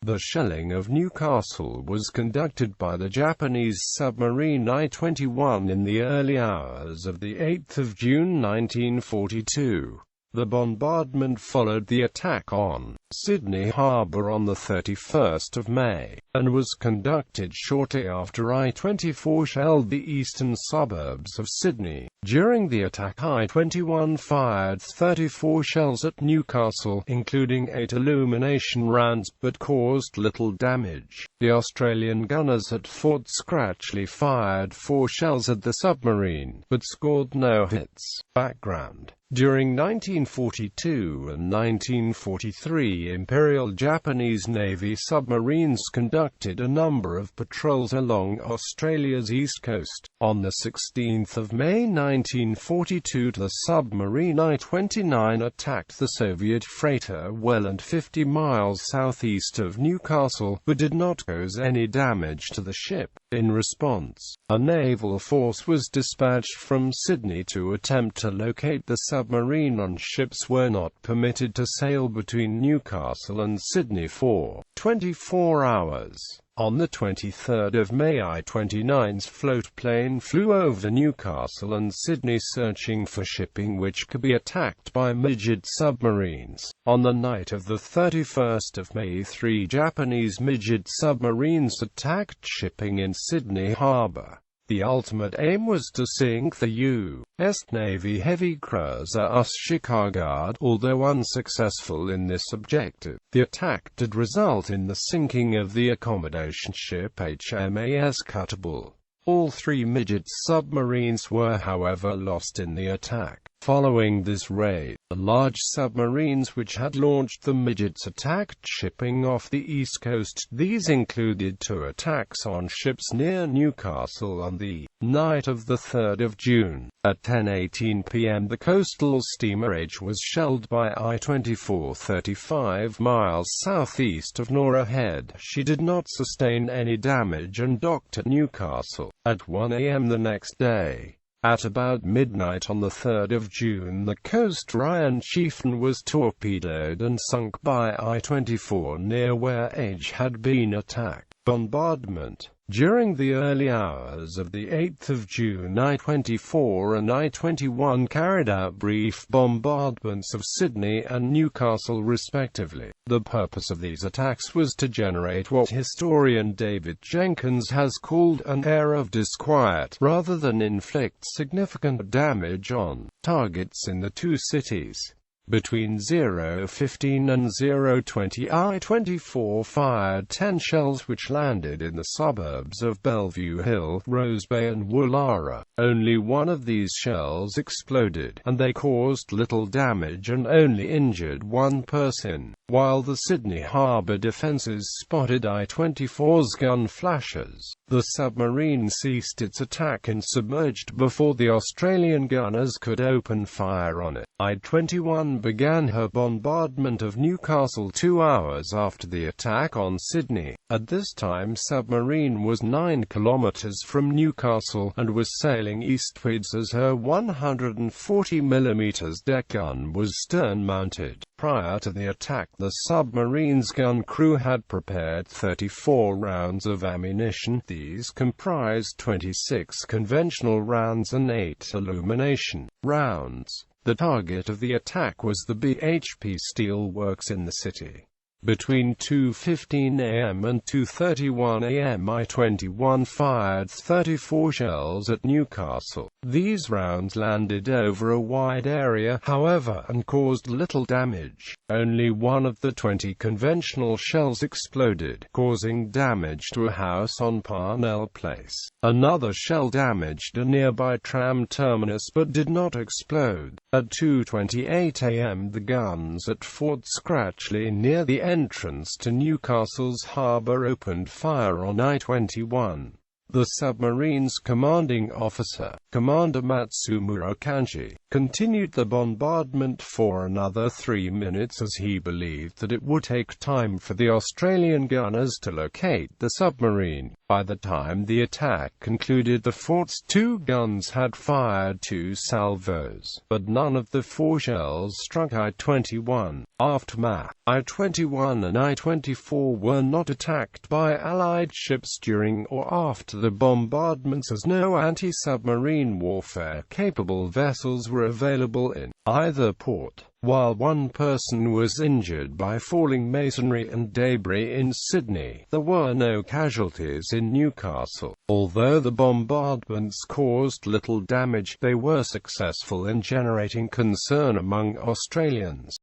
The shelling of Newcastle was conducted by the Japanese submarine I-21 in the early hours of 8 June 1942. The bombardment followed the attack on Sydney Harbour on 31 May, and was conducted shortly after I-24 shelled the eastern suburbs of Sydney. During the attack, I-21 fired 34 shells at Newcastle, including 8 illumination rounds, but caused little damage. The Australian gunners at Fort Scratchley fired 4 shells at the submarine, but scored no hits. Background: during 1942 and 1943, Imperial Japanese Navy submarines conducted a number of patrols along Australia's east coast. On 16 May 1942, the submarine I-29 attacked the Soviet freighter Welland 50 miles southeast of Newcastle, but did not cause any damage to the ship. In response, a naval force was dispatched from Sydney to attempt to locate the submarine, and ships were not permitted to sail between Newcastle and Sydney for 24 hours. On 23 May, I-29's floatplane flew over Newcastle and Sydney searching for shipping which could be attacked by midget submarines. On the night of 31 May, 3 Japanese midget submarines attacked shipping in Sydney Harbour. The ultimate aim was to sink the U.S. Navy heavy cruiser Chicago. Although unsuccessful in this objective, the attack did result in the sinking of the accommodation ship HMAS Cuttable. All 3 midget submarines were, however, lost in the attack. Following this raid, the large submarines which had launched the midgets attacked shipping off the east coast. These included 2 attacks on ships near Newcastle on the night of 3 June. At 10:18 p.m. the coastal steamer H was shelled by I-24 35 miles southeast of Nora Head. She did not sustain any damage and docked at Newcastle. At 1 a.m. the next day, at about midnight on 3 June, the Coast Ryan Chieftain was torpedoed and sunk by I-24 near where H had been attacked. Bombardment: during the early hours of 8 June, I-24 and I-21 carried out brief bombardments of Sydney and Newcastle respectively. The purpose of these attacks was to generate what historian David Jenkins has called an air of disquiet, rather than inflict significant damage on targets in the 2 cities. Between 0:15 and 0:20, I-24 fired 10 shells which landed in the suburbs of Bellevue Hill, Rose Bay and Woollahra. Only one of these shells exploded, and they caused little damage and only injured 1 person. While the Sydney Harbour defences spotted I-24's gun flashes, the submarine ceased its attack and submerged before the Australian gunners could open fire on it. I-21 began her bombardment of Newcastle 2 hours after the attack on Sydney. At this time, submarine was 9 kilometres from Newcastle and was sailing eastwards as her 140mm deck gun was stern-mounted. Prior to the attack, the submarine's gun crew had prepared 34 rounds of ammunition. These comprised 26 conventional rounds and 8 illumination rounds. The target of the attack was the BHP Steel Works in the city. Between 2:15 a.m. and 2:31 a.m. I-21 fired 34 shells at Newcastle. These rounds landed over a wide area, however, and caused little damage. Only one of the 20 conventional shells exploded, causing damage to a house on Parnell Place. Another shell damaged a nearby tram terminus but did not explode. At 2:28 a.m. the guns at Fort Scratchley near the entrance to Newcastle's harbour opened fire on I-21. The submarine's commanding officer, Commander Matsumura Kanji, continued the bombardment for another 3 minutes as he believed that it would take time for the Australian gunners to locate the submarine. By the time the attack concluded, the fort's 2 guns had fired 2 salvos, but none of the 4 shells struck I-21. Aftermath: I-21 and I-24 were not attacked by Allied ships during or after the bombardments, as no anti-submarine warfare-capable vessels were available in either port. While 1 person was injured by falling masonry and debris in Sydney, there were no casualties in Newcastle. Although the bombardments caused little damage, they were successful in generating concern among Australians.